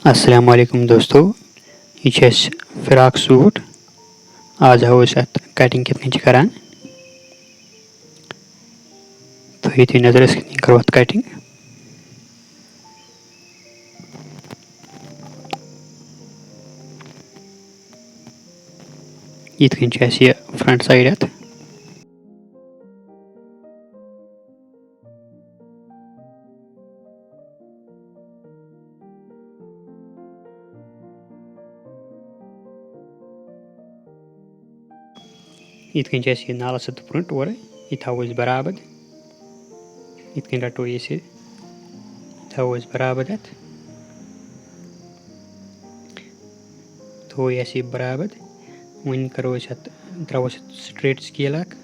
अस्सलाम वालेकुम दोस्तों, ये छ अस फिराक सूट। आज हाव अस अत कटिंग कितनी छ करान। थोड़ी थी नजर अस कितनी करो अत कटिंग। यिथ कन छ अस ये फ्रंट साइड अत। यिथ कन छ अस ये नाला सत फ्रंट और ये थाव अस बराबर। यिथ कन रटो ये थाव अस बराबर अत। थो अस ये बराबर। वन करो अस अत द्राव अस स्ट्रेट स्केल अक।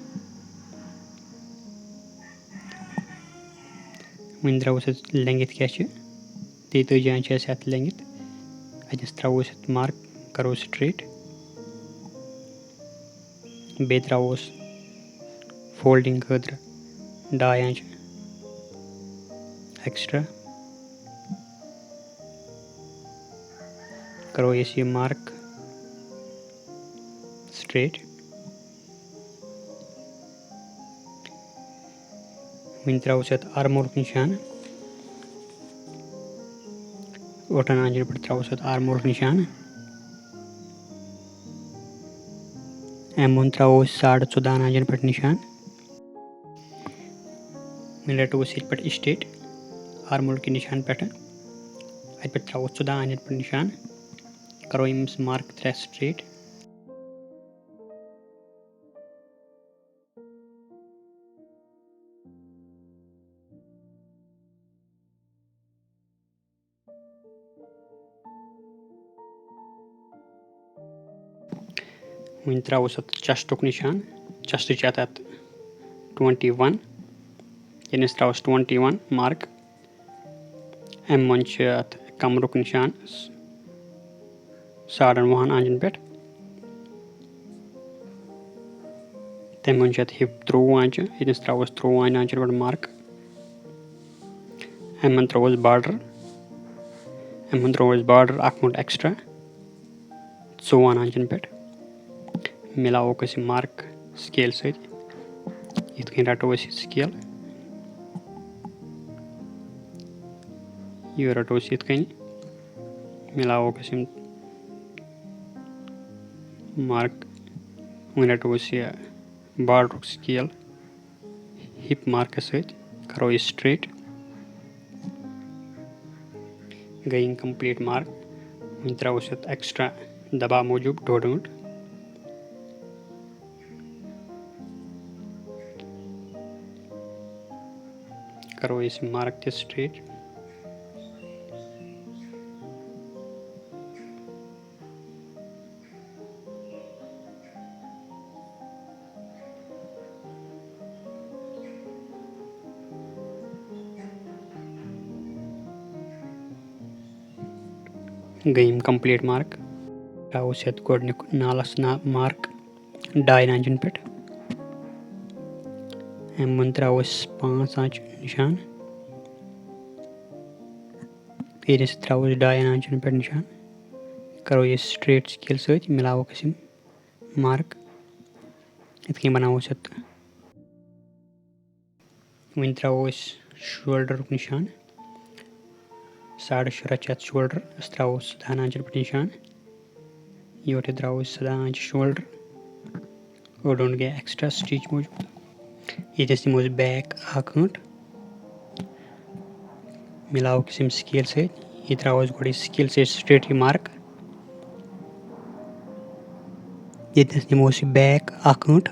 वन द्राव अस लेंथ क्या छ 33 छ अस अत लेंथ। अतस त्रो अस मार्क करो स्ट्रेट। बे त्रो अस फोल्डिंग खतर 2 इंच एक्स्ट्रा। करो ये मार्क स्ट्रेट। वन त्रो अस आर्मोल निशान। ओटन आंजन पर त्रो अस आर्मोल निशान। एम त्रो 14.5 आंजन पर निशान। मिलटो अस पर स्टेट आर्मोल के निशान पे अत पे त्रो 14 आंजन पर निशान। करो यम्स मार्क 3 स्ट्रेट। वन त्रो अस चेस्टुक निशान। चेस्ट छ अत 21 यनस त्रो 21 मार्क। एम छ अत कमरुक निशान 9.5 आंजन पे। तम छ अत हिप 23 इंच यनस त्रो 23 आंजन पे मार्क। एम त्रो बॉर्डर। एम त्रो बॉर्डर 1 मूट एक्स्ट्रा 54 आंजन पे। मिलाओ अस मार्क स्केल सत। यिथ कन रटो अस स्केल। ये रटो अस यिथ कन। मिलाओ अस मार्क। वन रटो अस बॉर्डर स्केल हिप मार्क सत। करो स्ट्रेट। गई इनकम्प्लीट मार्क। वन त्रो अस एक्स्ट्रा दबा मूजूब 1.5 मूट। करो इस मार्क के स्ट्रेट। गई कंप्लीट मार्क। त्रो गोडनिक नालस मार्क 2 आंजन पे। एम त्रो 5 आंच निशान। यस त्रो 2 आंचन पे निशान। करो ये स्ट्रेट स्केल सत मिलाओ अस मार्क। यिथ कन बनाओ अस वन त्रो शोल्डर निशान 6.5 शोल्डर अस त्रो 7 आंचन पे निशान। योटे त्रो 7 आंच शोल्डर और गए एक्स्ट्रा स्टिच मूजूब। ये दिमो बैक 1 गंट। मिलाओ किसी स्केल सत। ये त्रो गोड़ी स्केल से स्ट्रेट मार्क। ये दिमो बैक 1 गंट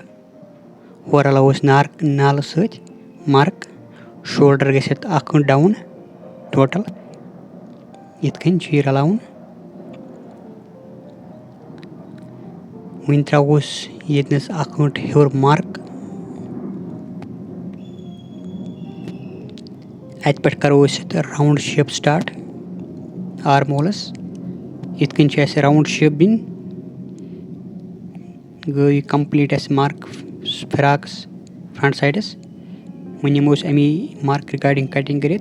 और अलाव नाल सत मार्क। शोल्डर गए 1 गंट डाउन टोटल। यिथ कन चीर अलावन। वन त्रो यस 1 गंट हेर मार्क। अत पे करो राउंड शेप स्टार्ट आर्मोलस। यिथ कन राउंड शेप दिन। गई कंप्लीट अस मार्क फिराकस फ्रंट साइडस। वन यमो अमी मार्क रिगार्डिंग कटिंग कर।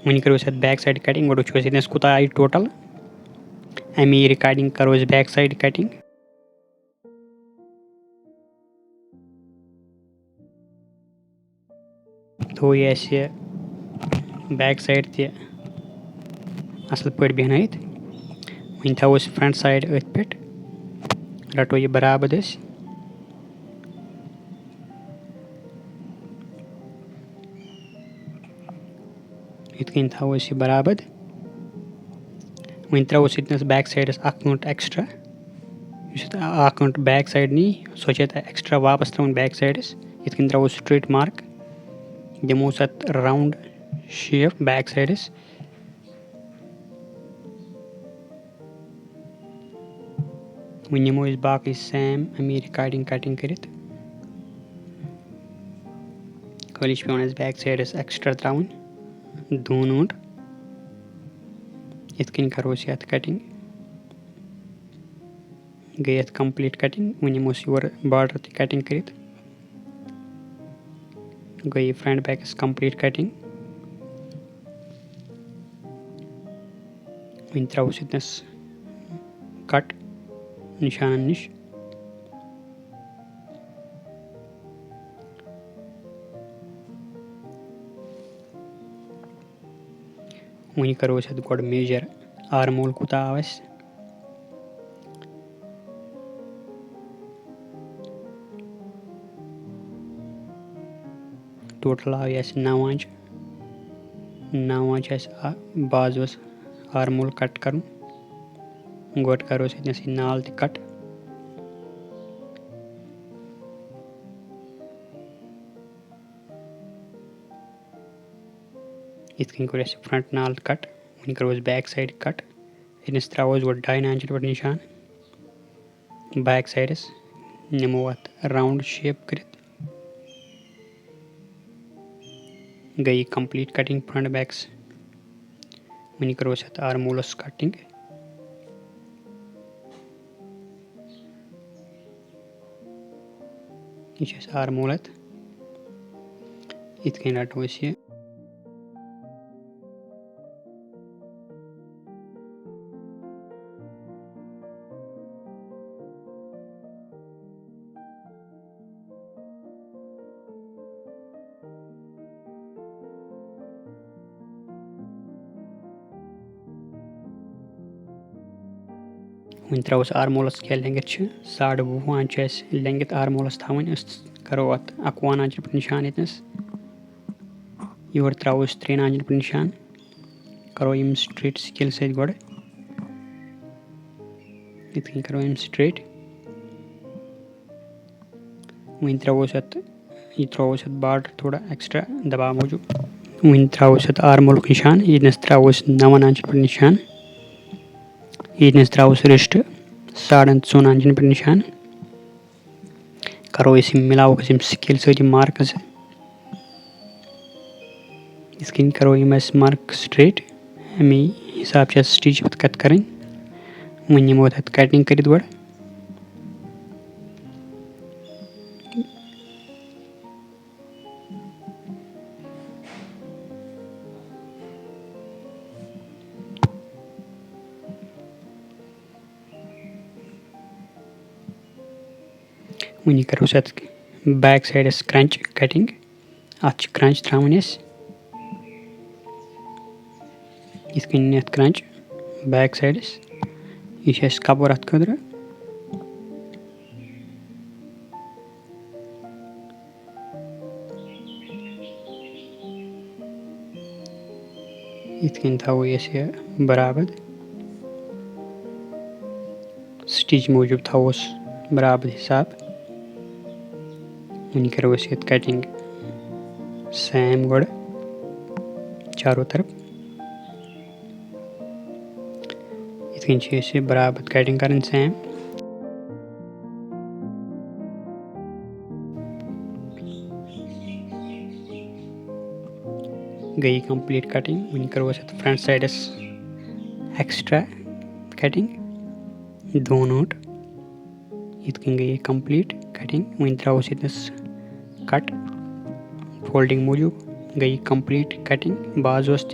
वहीं करो बैक साइड कटिंग वो कोता आई टोटल अमी रिकॉर्डिंग करो बैक साइड कटिंग तो ये बैक साइड ते असल पे बेहनत वहीं थो फ्रंट साइड अथ पे रटो ये बराबर इत कन थो ये बराबर वहीं त्रो back side account extra account back side नी सो एक्स्ट्रा वापस त्रोन बैक साइड इत कन त्रो स्ट्रेट मार्क दिमो राउंड शेप बैक साइड वह नमो बाकी सेम अमी रिकॉर्डिंग कटिंग कर खाली पे बैक साइड एक्स्ट्रा त्रावन दोन ऊंट इत कन करो अत कटिंग गई अत कंप्लीट कटिंग वह नमो योर बॉर्डर ते कटिंग कर गई फ्रंट बैक कंप्लीट कटिंग वह त्रो कट निशान नश वहीं करो गोड मेजर आर्मोल कोता आव टोटल आव 9 इंच 9 इंच बाजुस आर्मोल कट कर गोट करो नाल ते कट इत कन कर फ्रंट नाल कट वहीं करो बैक साइड कट इनस त्रो वो 2.5 इंच पे निशान बैक साइड नमो अत राउंड शेप कर गई कंप्लीट कटिंग फ्रंट बैक्स वहीं करो आर्मोलस कटिंग यह आर्मोल इत कन रटो वहीं त्रो आर्मोलस क्या लेंगथ 20.5 इंच लेंगथ आर्मोलस थवन करो अत 21 इंच पे निशान यस योर त्रो 3 इंच पे निशान करो यम स्ट्रेट स्केल सत गोड इत करो यम स्ट्रेट वहीं त्रो बॉर्डर थोड़ा एक्स्ट्रा दबा मौजूद वहीं त्रो आर्मोल निशान यस त्रो 9 इंच पे निशान यस त्रो रिस्ट 14.5 इंच पे निशान करो मिलाओ स्केल सत मार्क इस करो मार्क स्ट्रेट अमी हिसाब से स्टिच कत कर वह नमो कटिंग कर गोड वहीं करो बैक साइड क्रंच कटिंग अत क्रंच त्रावन इत कन क्रंच बैक साइड यह कवर अत खतर इत कन थो बराबर स्टिच मौजूद थोस बराबर हिसाब वहीं करो कटिंग सेम गोड चारों तरफ इत कन बराबर कटिंग कर सेम गई कंप्लीट कटिंग वहीं करो फ्रंट साइड एक्स्ट्रा कटिंग दो नोट इत कन गई कंप्लीट कटिंग वहीं त्रो कट फोल्डिंग मौजूद गई कंप्लीट कटिंग बाजुस